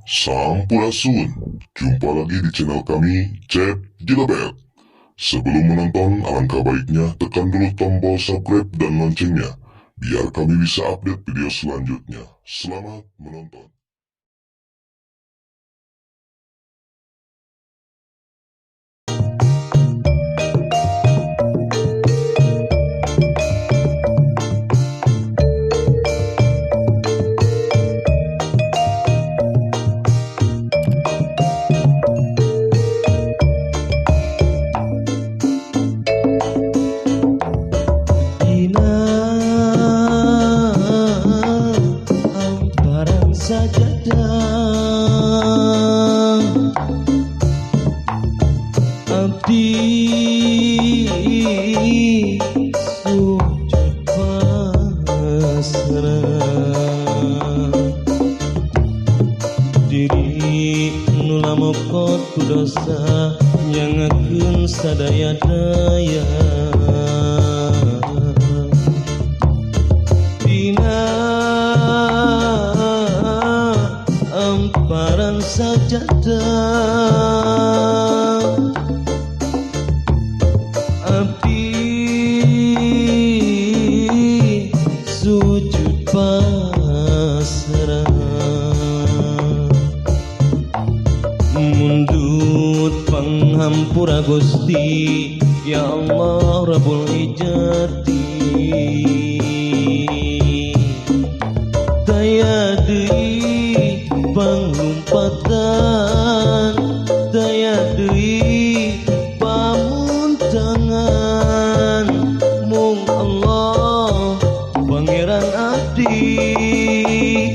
Sampurasun, jumpa lagi di channel kami, Cep Gilabet. Sebelum menonton, alangkah baiknya tekan dulu tombol subscribe dan loncengnya, biar kami bisa update video selanjutnya. Selamat menonton. Abdi sujud pasrah diri nu lamokot ku dosa nyangakeun sadaya-daya dina amparan sajadah sujud pasrah mundut panghampura Gusti ya Allah Rabbul Izzati daya deui panglumpatan daya deui pamuntangan mung Allah Pangeran abdi,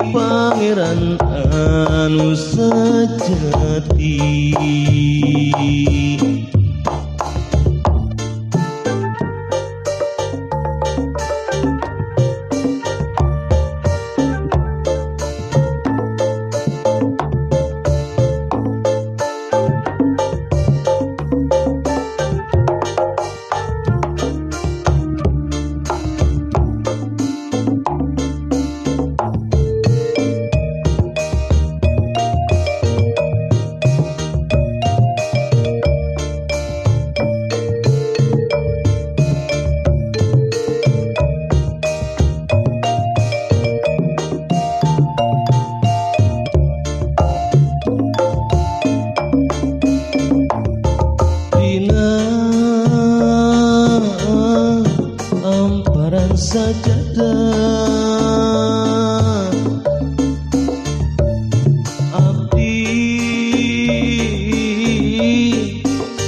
Pangeran anu sejati. Amparan sajadah abdi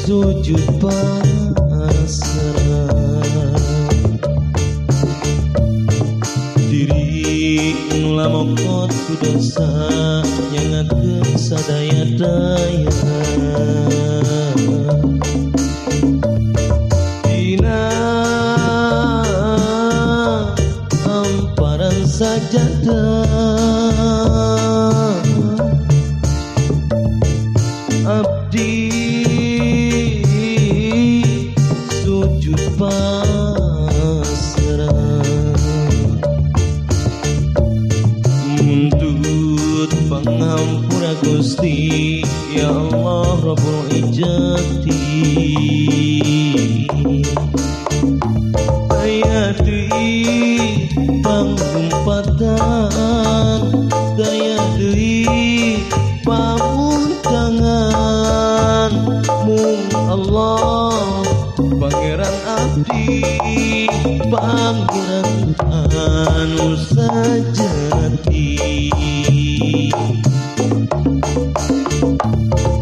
sujud pasrah diri nu lamokot ku dosa nyangakeun sadaya-daya sajadah abdi sujud pasrah mundut panghampura Gusti ya Allah Rabbul Izzati daya deui panglumpatan daya deui pamuntangan mung Allah Pangeran abdi Pangeran anu sejati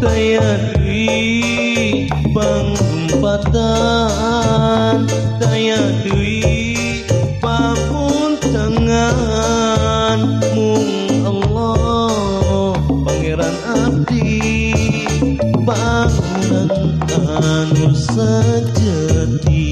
daya deui panglumpatan daya deui pamuntangan mung Allah Pangeran abdi Pangeran anu sejati.